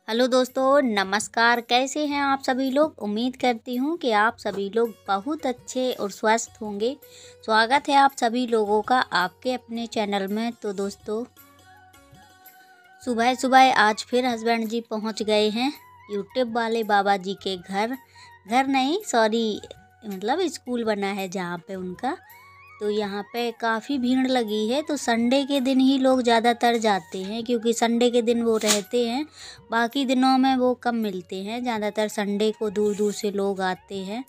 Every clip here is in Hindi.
हेलो दोस्तों, नमस्कार। कैसे हैं आप सभी लोग। उम्मीद करती हूँ कि आप सभी लोग बहुत अच्छे और स्वस्थ होंगे। स्वागत है आप सभी लोगों का आपके अपने चैनल में। तो दोस्तों, सुबह सुबह आज फिर हस्बैंड जी पहुँच गए हैं यूट्यूब वाले बाबा जी के घर। घर नहीं, सॉरी, मतलब स्कूल बना है जहाँ पे उनका। तो यहाँ पे काफ़ी भीड़ लगी है। तो संडे के दिन ही लोग ज़्यादातर जाते हैं, क्योंकि संडे के दिन वो रहते हैं। बाकी दिनों में वो कम मिलते हैं। ज़्यादातर संडे को दूर दूर से लोग आते हैं।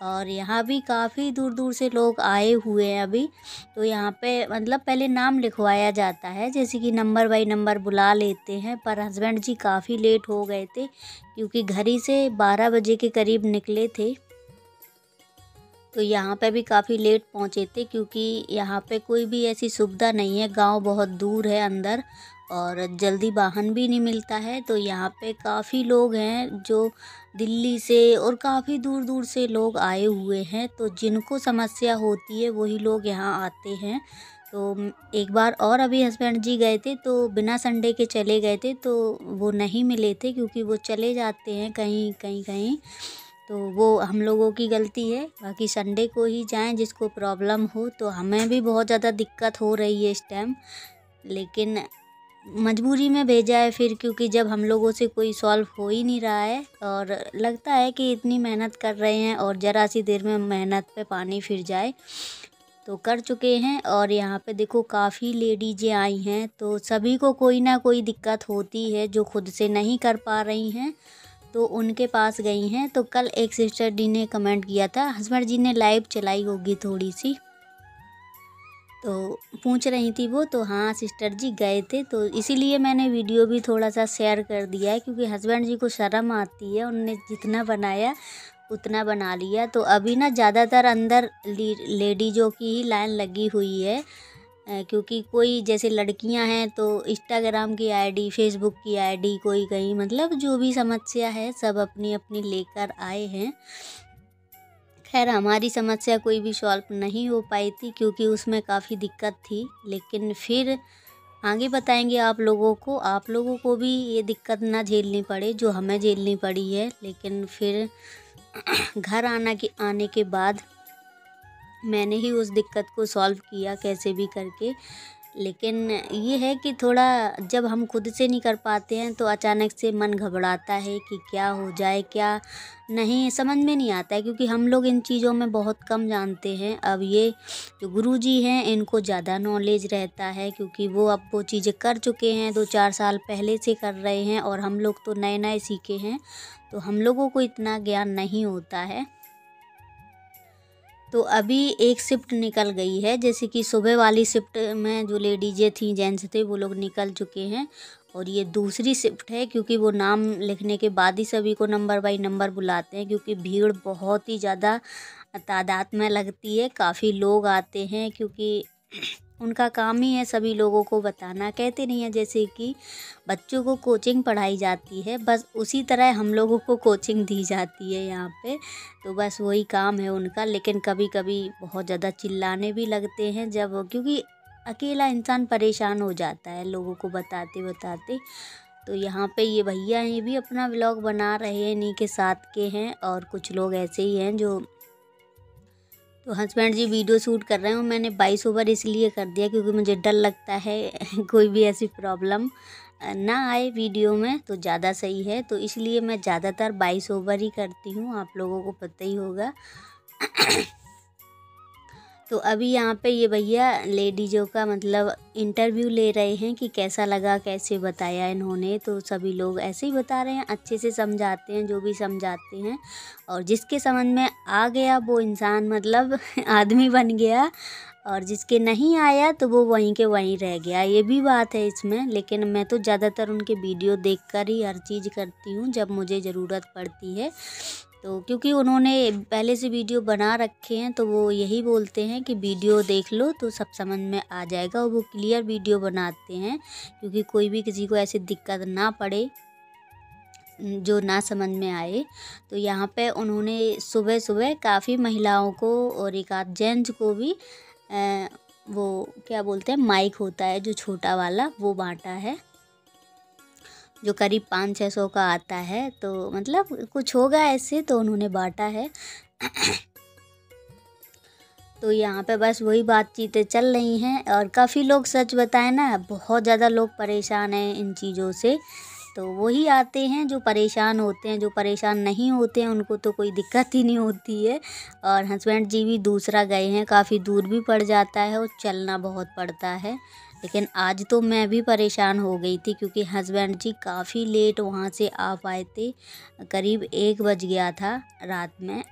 और यहाँ भी काफ़ी दूर दूर से लोग आए हुए हैं अभी। तो यहाँ पे मतलब पहले नाम लिखवाया जाता है, जैसे कि नंबर बाई नंबर बुला लेते हैं। पर हस्बैंड जी काफ़ी लेट हो गए थे, क्योंकि घर ही से 12 बजे के करीब निकले थे। तो यहाँ पे भी काफ़ी लेट पहुँचे थे, क्योंकि यहाँ पे कोई भी ऐसी सुविधा नहीं है। गांव बहुत दूर है अंदर, और जल्दी वाहन भी नहीं मिलता है। तो यहाँ पे काफ़ी लोग हैं जो दिल्ली से और काफ़ी दूर दूर से लोग आए हुए हैं। तो जिनको समस्या होती है वही लोग यहाँ आते हैं। तो एक बार और अभी हस्बैंड जी गए थे, तो बिना संडे के चले गए थे, तो वो नहीं मिले थे, क्योंकि वो चले जाते हैं कहीं कहीं कहीं। तो वो हम लोगों की गलती है। बाकी संडे को ही जाएं जिसको प्रॉब्लम हो। तो हमें भी बहुत ज़्यादा दिक्कत हो रही है इस टाइम, लेकिन मजबूरी में भेजा है फिर, क्योंकि जब हम लोगों से कोई सॉल्व हो ही नहीं रहा है, और लगता है कि इतनी मेहनत कर रहे हैं और ज़रा सी देर में मेहनत पे पानी फिर जाए। तो कर चुके हैं। और यहाँ पे देखो काफ़ी लेडीजें आई हैं। तो सभी को कोई ना कोई दिक्कत होती है, जो खुद से नहीं कर पा रही हैं तो उनके पास गई हैं। तो कल एक सिस्टर डी ने कमेंट किया था, हस्बैंड जी ने लाइव चलाई होगी थोड़ी सी, तो पूछ रही थी वो। तो हाँ सिस्टर जी गए थे, तो इसीलिए मैंने वीडियो भी थोड़ा सा शेयर कर दिया है, क्योंकि हस्बैंड जी को शर्म आती है। उन्होंने जितना बनाया उतना बना लिया। तो अभी ना ज़्यादातर अंदर लेडीज़ों की ही लाइन लगी हुई है। क्योंकि कोई जैसे लड़कियां हैं तो इंस्टाग्राम की आईडी, फेसबुक की आईडी, कोई कहीं, मतलब जो भी समस्या है सब अपनी अपनी लेकर आए हैं। खैर हमारी समस्या कोई भी सॉल्व नहीं हो पाई थी, क्योंकि उसमें काफ़ी दिक्कत थी। लेकिन फिर आगे बताएंगे आप लोगों को भी ये दिक्कत ना झेलनी पड़े जो हमें झेलनी पड़ी है। लेकिन फिर घर आने के बाद मैंने ही उस दिक्कत को सॉल्व किया कैसे भी करके। लेकिन ये है कि थोड़ा जब हम खुद से नहीं कर पाते हैं तो अचानक से मन घबराता है कि क्या हो जाए, क्या नहीं, समझ में नहीं आता है, क्योंकि हम लोग इन चीज़ों में बहुत कम जानते हैं। अब ये जो गुरुजी हैं इनको ज़्यादा नॉलेज रहता है, क्योंकि वो अब वो चीज़ें कर चुके हैं, 2-4 साल पहले से कर रहे हैं। और हम लोग तो नए नए सीखे हैं, तो हम लोगों को इतना ज्ञान नहीं होता है। तो अभी एक शिफ्ट निकल गई है, जैसे कि सुबह वाली शिफ्ट में जो लेडीजें थी, जेंट्स थे, वो लोग निकल चुके हैं। और ये दूसरी शिफ्ट है, क्योंकि वो नाम लिखने के बाद ही सभी को नंबर बाई नंबर बुलाते हैं, क्योंकि भीड़ बहुत ही ज़्यादा तादाद में लगती है। काफ़ी लोग आते हैं, क्योंकि उनका काम ही है सभी लोगों को बताना। कहते नहीं है जैसे कि बच्चों को कोचिंग पढ़ाई जाती है, बस उसी तरह हम लोगों को कोचिंग दी जाती है यहाँ पे। तो बस वही काम है उनका। लेकिन कभी कभी बहुत ज़्यादा चिल्लाने भी लगते हैं, जब क्योंकि अकेला इंसान परेशान हो जाता है लोगों को बताते बताते। तो यहाँ पे ये भैया ये भी अपना व्लॉग बना रहे हैं, इन्हीं के साथ के हैं। और कुछ लोग ऐसे ही हैं जो, तो हस्बैंड जी वीडियो शूट कर रहे हैं। मैंने 22 ओवर इसलिए कर दिया, क्योंकि मुझे डर लगता है कोई भी ऐसी प्रॉब्लम ना आए वीडियो में, तो ज़्यादा सही है। तो इसलिए मैं ज़्यादातर 22 ओवर ही करती हूँ, आप लोगों को पता ही होगा। तो अभी यहाँ पे ये भैया लेडीज़ों का मतलब इंटरव्यू ले रहे हैं कि कैसा लगा, कैसे बताया इन्होंने। तो सभी लोग ऐसे ही बता रहे हैं, अच्छे से समझाते हैं जो भी समझाते हैं। और जिसके समझ में आ गया वो इंसान मतलब आदमी बन गया, और जिसके नहीं आया तो वो वहीं के वहीं रह गया। ये भी बात है इसमें। लेकिन मैं तो ज़्यादातर उनके वीडियो देखकर ही हर चीज़ करती हूँ जब मुझे ज़रूरत पड़ती है। तो क्योंकि उन्होंने पहले से वीडियो बना रखे हैं, तो वो यही बोलते हैं कि वीडियो देख लो तो सब समझ में आ जाएगा। और वो क्लियर वीडियो बनाते हैं, क्योंकि कोई भी किसी को ऐसी दिक्कत ना पड़े जो ना समझ में आए। तो यहाँ पे उन्होंने सुबह सुबह काफ़ी महिलाओं को और एक आध जेंट्स को भी वो क्या बोलते हैं, माइक होता है जो छोटा वाला, वो बांटा है। जो करीब 500-600 का आता है। तो मतलब कुछ होगा ऐसे, तो उन्होंने बांटा है। तो यहाँ पे बस वही बातचीतें चल रही हैं और काफ़ी लोग, सच बताएं ना, बहुत ज़्यादा लोग परेशान हैं इन चीज़ों से। तो वही आते हैं जो परेशान होते हैं, जो परेशान नहीं होते हैं उनको तो कोई दिक्कत ही नहीं होती है। और हस्बैंड जी भी दूसरा गए हैं, काफ़ी दूर भी पड़ जाता है और चलना बहुत पड़ता है। लेकिन आज तो मैं भी परेशान हो गई थी क्योंकि हस्बैंड जी काफ़ी लेट वहाँ से आ पाए थे, करीब 1 बज गया था रात में।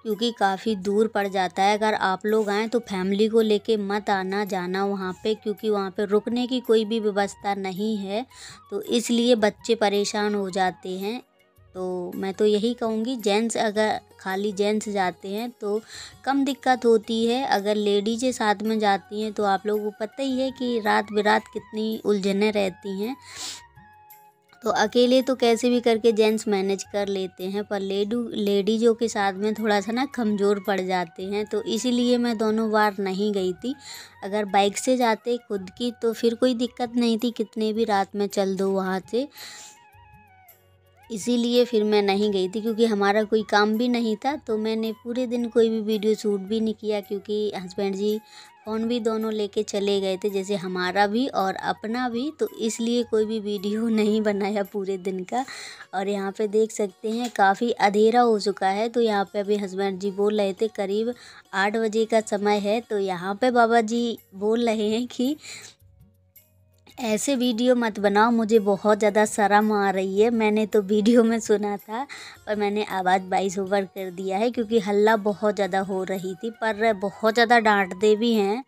क्योंकि काफ़ी दूर पड़ जाता है। अगर आप लोग आएँ तो फैमिली को लेके मत आना जाना वहाँ पे, क्योंकि वहाँ पे रुकने की कोई भी व्यवस्था नहीं है, तो इसलिए बच्चे परेशान हो जाते हैं। तो मैं तो यही कहूँगी, जेंट्स अगर खाली जेंट्स जाते हैं तो कम दिक्कत होती है। अगर लेडीज़ें साथ में जाती हैं तो आप लोगों को पता ही है कि रात बिरात कितनी उलझनें रहती हैं। तो अकेले तो कैसे भी करके जेंट्स मैनेज कर लेते हैं, पर लेडीज़ों के साथ में थोड़ा सा ना कमज़ोर पड़ जाते हैं। तो इसीलिए मैं दोनों बार नहीं गई थी। अगर बाइक से जाते खुद की तो फिर कोई दिक्कत नहीं थी, कितने भी रात में चल दो वहाँ से। इसीलिए फिर मैं नहीं गई थी, क्योंकि हमारा कोई काम भी नहीं था। तो मैंने पूरे दिन कोई भी वीडियो शूट भी नहीं किया, क्योंकि हस्बैंड जी फ़ोन भी दोनों लेके चले गए थे, जैसे हमारा भी और अपना भी। तो इसलिए कोई भी वीडियो नहीं बनाया पूरे दिन का। और यहाँ पे देख सकते हैं काफ़ी अंधेरा हो चुका है। तो यहाँ पे अभी हस्बैंड जी बोल रहे थे करीब 8 बजे का समय है। तो यहाँ पे बाबा जी बोल रहे हैं कि ऐसे वीडियो मत बनाओ, मुझे बहुत ज़्यादा शर्म आ रही है। मैंने तो वीडियो में सुना था, पर मैंने आवाज़ वॉइस ओवर कर दिया है क्योंकि हल्ला बहुत ज़्यादा हो रही थी। पर बहुत ज़्यादा डांटते भी हैं,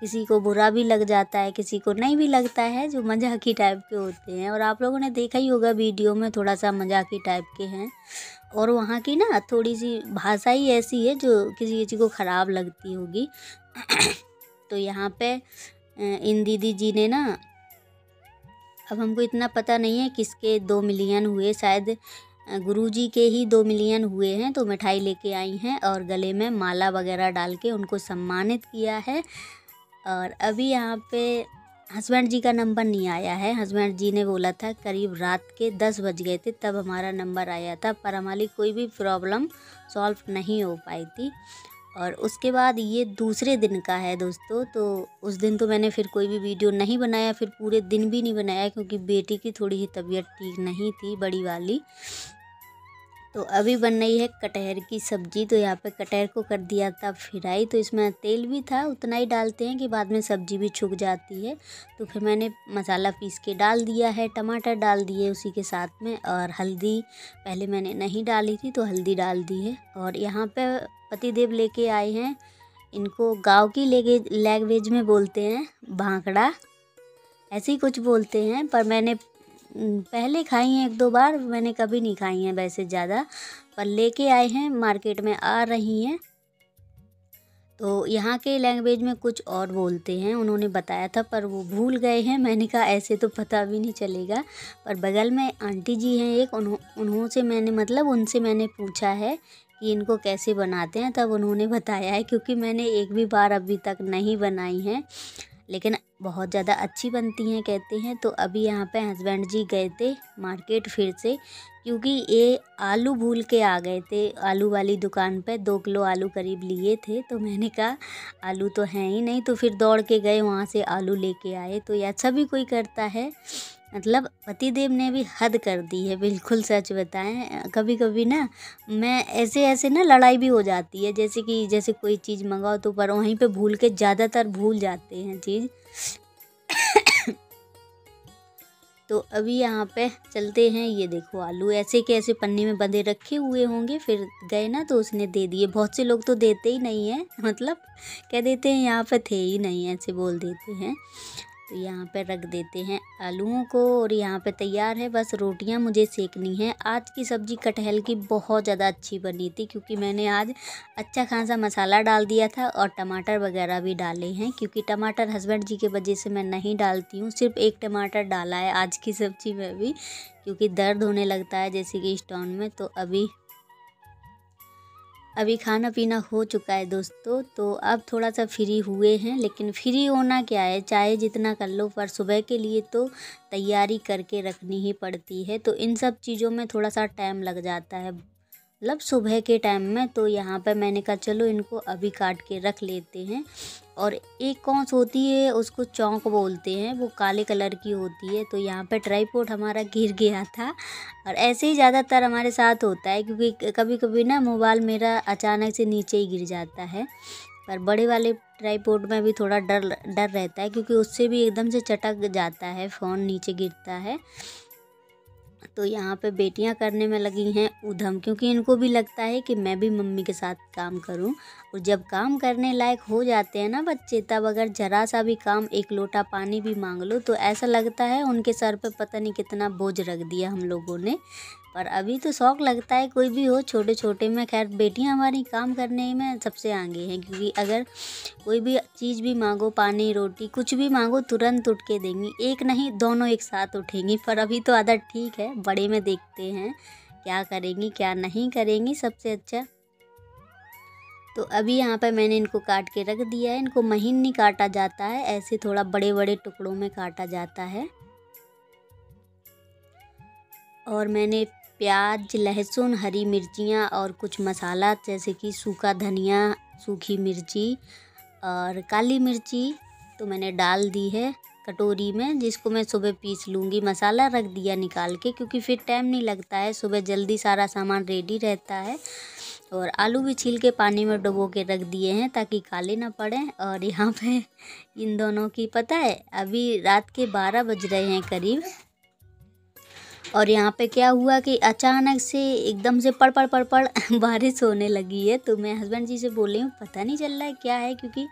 किसी को बुरा भी लग जाता है, किसी को नहीं भी लगता है, जो मजाकी टाइप के होते हैं। और आप लोगों ने देखा ही होगा वीडियो में, थोड़ा सा मजाकी टाइप के हैं। और वहाँ की ना थोड़ी सी भाषा ही ऐसी है जो किसी किसी को ख़राब लगती होगी। तो यहाँ पे इन दीदी जी ने ना, अब हमको इतना पता नहीं है किसके 2 मिलियन हुए, शायद गुरुजी के ही 2 मिलियन हुए हैं। तो मिठाई लेके आई हैं और गले में माला वगैरह डाल के उनको सम्मानित किया है। और अभी यहाँ पे हस्बैंड जी का नंबर नहीं आया है। हस्बैंड जी ने बोला था करीब रात के 10 बज गए थे तब हमारा नंबर आया था, पर हमारी कोई भी प्रॉब्लम सॉल्व नहीं हो पाई थी। और उसके बाद ये दूसरे दिन का है दोस्तों। तो उस दिन तो मैंने फिर कोई भी वीडियो नहीं बनाया, फिर पूरे दिन भी नहीं बनाया, क्योंकि बेटी की थोड़ी ही तबीयत ठीक नहीं थी, बड़ी वाली। तो अभी बन रही है कटहर की सब्ज़ी। तो यहाँ पे कटहर को कर दिया था फ्राई। तो इसमें तेल भी था, उतना ही डालते हैं कि बाद में सब्ज़ी भी छुक जाती है। तो फिर मैंने मसाला पीस के डाल दिया है, टमाटर डाल दिए उसी के साथ में, और हल्दी पहले मैंने नहीं डाली थी तो हल्दी डाल दी है। और यहाँ पे पतिदेव लेके आए हैं, इनको गाँव की लैंग्वेज में बोलते हैं भांकड़ा, ऐसे ही कुछ बोलते हैं। पर मैंने पहले खाई हैं 1-2 बार, मैंने कभी नहीं खाई हैं वैसे ज़्यादा, पर लेके आए हैं, मार्केट में आ रही हैं। तो यहाँ के लैंग्वेज में कुछ और बोलते हैं, उन्होंने बताया था पर वो भूल गए हैं। मैंने कहा ऐसे तो पता भी नहीं चलेगा। पर बगल में आंटी जी हैं एक, उनसे मैंने मतलब उनसे मैंने पूछा है कि इनको कैसे बनाते हैं, तब उन्होंने बताया है, क्योंकि मैंने एक भी बार अभी तक नहीं बनाई हैं, लेकिन बहुत ज़्यादा अच्छी बनती हैं कहते हैं। तो अभी यहाँ पे हस्बैंड जी गए थे मार्केट फिर से, क्योंकि ये आलू भूल के आ गए थे आलू वाली दुकान पे। 2 किलो आलू करीब लिए थे। तो मैंने कहा आलू तो हैं ही नहीं, तो फिर दौड़ के गए वहाँ से आलू लेके आए। तो ये अच्छा भी कोई करता है, मतलब पतिदेव ने भी हद कर दी है, बिल्कुल सच बताएं। कभी कभी ना मैं ऐसे ना लड़ाई भी हो जाती है, जैसे कोई चीज़ मंगाओ तो पर वहीं पे भूल के, ज़्यादातर भूल जाते हैं चीज़। तो अभी यहाँ पे चलते हैं, ये देखो आलू ऐसे के ऐसे पन्नी में बंधे रखे हुए होंगे, फिर गए ना तो उसने दे दिए। बहुत से लोग तो देते ही नहीं हैं, मतलब कह देते हैं यहाँ पे थे ही नहीं, ऐसे बोल देते हैं। तो यहाँ पे रख देते हैं आलूओं को, और यहाँ पे तैयार है, बस रोटियाँ मुझे सेकनी है। आज की सब्ज़ी कटहल की बहुत ज़्यादा अच्छी बनी थी, क्योंकि मैंने आज अच्छा खासा मसाला डाल दिया था और टमाटर वगैरह भी डाले हैं, क्योंकि टमाटर हस्बैंड जी के वजह से मैं नहीं डालती हूँ, सिर्फ 1 टमाटर डाला है आज की सब्ज़ी में भी, क्योंकि दर्द होने लगता है जैसे कि स्टोन में। तो अभी अभी खाना पीना हो चुका है दोस्तों, तो अब थोड़ा सा फ्री हुए हैं। लेकिन फ्री होना क्या है, चाहे जितना कर लो, पर सुबह के लिए तो तैयारी करके रखनी ही पड़ती है। तो इन सब चीज़ों में थोड़ा सा टाइम लग जाता है, मतलब सुबह के टाइम में। तो यहाँ पे मैंने कहा चलो इनको अभी काट के रख लेते हैं। और एक कौंस होती है, उसको चौंक बोलते हैं, वो काले कलर की होती है। तो यहाँ पे ट्राइपॉड हमारा गिर गया था, और ऐसे ही ज़्यादातर हमारे साथ होता है, क्योंकि कभी कभी ना मोबाइल मेरा अचानक से नीचे ही गिर जाता है। पर बड़े वाले ट्राइपॉड में भी थोड़ा डर डर रहता है, क्योंकि उससे भी एकदम से चटक जाता है, फ़ोन नीचे गिरता है। तो यहाँ पे बेटियां करने में लगी हैं उधम, क्योंकि इनको भी लगता है कि मैं भी मम्मी के साथ काम करूं। और जब काम करने लायक हो जाते हैं ना बच्चे, तब अगर ज़रा सा भी काम, एक लोटा पानी भी मांग लो, तो ऐसा लगता है उनके सर पे पता नहीं कितना बोझ रख दिया हम लोगों ने। पर अभी तो शौक़ लगता है, कोई भी हो, छोटे छोटे में। खैर बेटियां हमारी काम करने में सबसे आगे हैं, क्योंकि अगर कोई भी चीज़ भी मांगो, पानी रोटी कुछ भी मांगो, तुरंत उठ के देंगी। एक नहीं, दोनों एक साथ उठेंगी। पर अभी तो आदत ठीक है, बड़े में देखते हैं क्या करेंगी क्या नहीं करेंगी सबसे अच्छा। तो अभी यहाँ पर मैंने इनको काट के रख दिया है। इनको महीन नहीं काटा जाता है, ऐसे थोड़ा बड़े बड़े टुकड़ों में काटा जाता है। और मैंने प्याज, लहसुन, हरी मिर्चियाँ और कुछ मसाला जैसे कि सूखा धनिया, सूखी मिर्ची और काली मिर्ची तो मैंने डाल दी है कटोरी में, जिसको मैं सुबह पीस लूँगी। मसाला रख दिया निकाल के, क्योंकि फिर टाइम नहीं लगता है, सुबह जल्दी सारा सामान रेडी रहता है। और आलू भी छील के पानी में डुबो के रख दिए हैं, ताकि काले ना पड़े। और यहाँ पे इन दोनों की पता है, अभी रात के 12 बज रहे हैं करीब। और यहाँ पे क्या हुआ कि अचानक से एकदम से पड़ पड़ पड़ पड़ बारिश होने लगी है। तो मैं हस्बैंड जी से बोली हूँ, पता नहीं चल रहा है क्या है, क्योंकि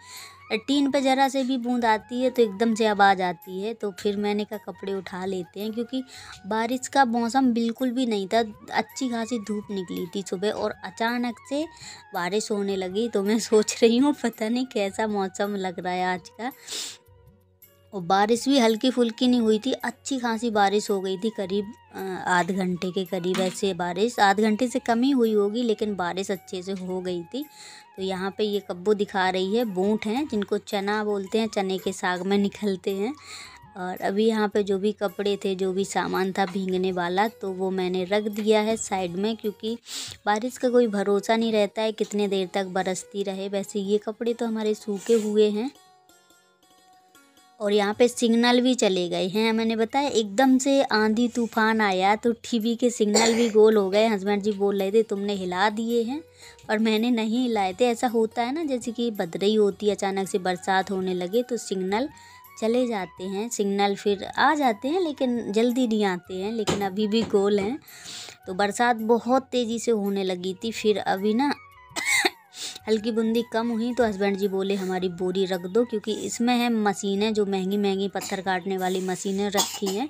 टीन पे ज़रा से भी बूंद आती है तो एकदम से आवाज़ आती है। तो फिर मैंने कहा कपड़े उठा लेते हैं, क्योंकि बारिश का मौसम बिल्कुल भी नहीं था, अच्छी खासी धूप निकली थी सुबह, और अचानक से बारिश होने लगी। तो मैं सोच रही हूँ पता नहीं कैसा मौसम लग रहा है आज का। और बारिश भी हल्की फुल्की नहीं हुई थी, अच्छी खासी बारिश हो गई थी, करीब आध घंटे के करीब ऐसे बारिश, आध घंटे से कम ही हुई होगी, लेकिन बारिश अच्छे से हो गई थी। तो यहाँ पे ये कब्बू दिखा रही है, बूट हैं जिनको चना बोलते हैं, चने के साग में निकलते हैं। और अभी यहाँ पे जो भी कपड़े थे, जो भी सामान था भीगने वाला, तो वो मैंने रख दिया है साइड में, क्योंकि बारिश का कोई भरोसा नहीं रहता है कितने देर तक बरसती रहे। वैसे ये कपड़े तो हमारे सूखे हुए हैं। और यहाँ पे सिग्नल भी चले गए हैं, मैंने बताया एकदम से आंधी तूफान आया तो टीवी के सिग्नल भी गोल हो गए। हस्बैंड जी बोल रहे थे तुमने हिला दिए हैं, पर मैंने नहीं हिलाए थे। ऐसा होता है ना, जैसे कि बदरी होती है, अचानक से बरसात होने लगे तो सिग्नल चले जाते हैं, सिग्नल फिर आ जाते हैं, लेकिन जल्दी नहीं आते हैं। लेकिन अभी भी गोल हैं। तो बरसात बहुत तेज़ी से होने लगी थी, फिर अभी ना हल्की बूंदी कम हुई तो हस्बैंड जी बोले हमारी बोरी रख दो, क्योंकि इसमें है मशीनें, जो महंगी महंगी पत्थर काटने वाली मशीनें रखी हैं,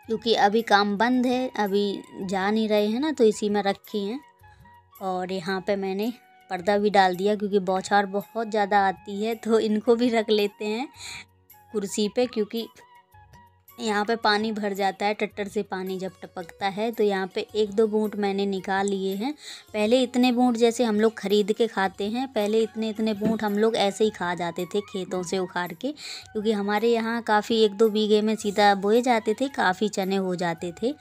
क्योंकि अभी काम बंद है, अभी जा नहीं रहे हैं ना, तो इसी में रखी हैं। और यहाँ पे मैंने पर्दा भी डाल दिया, क्योंकि बौछार बहुत ज़्यादा आती है, तो इनको भी रख लेते हैं कुर्सी पे, क्योंकि यहाँ पे पानी भर जाता है, टट्टर से पानी जब टपकता है। तो यहाँ पे एक दो बूंद मैंने निकाल लिए हैं। पहले इतने बूंद जैसे हम लोग खरीद के खाते हैं, पहले इतने इतने बूंद हम लोग ऐसे ही खा जाते थे खेतों से उखाड़ के, क्योंकि हमारे यहाँ काफ़ी 1-2 बीघे में सीधा बोए जाते थे, काफ़ी चने हो जाते थे।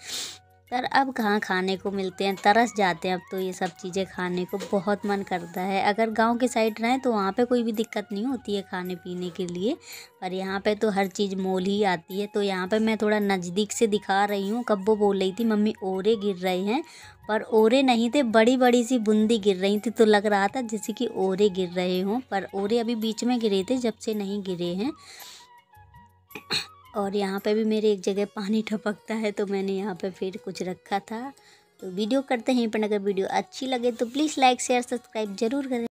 पर अब कहाँ खाने को मिलते हैं, तरस जाते हैं अब तो ये सब चीज़ें खाने को, बहुत मन करता है। अगर गांव के साइड रहें तो वहाँ पे कोई भी दिक्कत नहीं होती है खाने पीने के लिए, पर यहाँ पे तो हर चीज़ मोल ही आती है। तो यहाँ पे मैं थोड़ा नज़दीक से दिखा रही हूँ। कब्बो बोल रही थी मम्मी ओरे गिर रहे हैं, पर ओरे नहीं थे, बड़ी बड़ी सी बूंदी गिर रही थी, तो लग रहा था जैसे कि ओरे गिर रहे हों, पर ओरे अभी बीच में गिरे थे, जब से नहीं गिरे हैं। और यहाँ पे भी मेरे एक जगह पानी टपकता है, तो मैंने यहाँ पे फिर कुछ रखा था। तो वीडियो करते हैं, पर अगर वीडियो अच्छी लगे तो प्लीज़ लाइक शेयर सब्सक्राइब ज़रूर करें।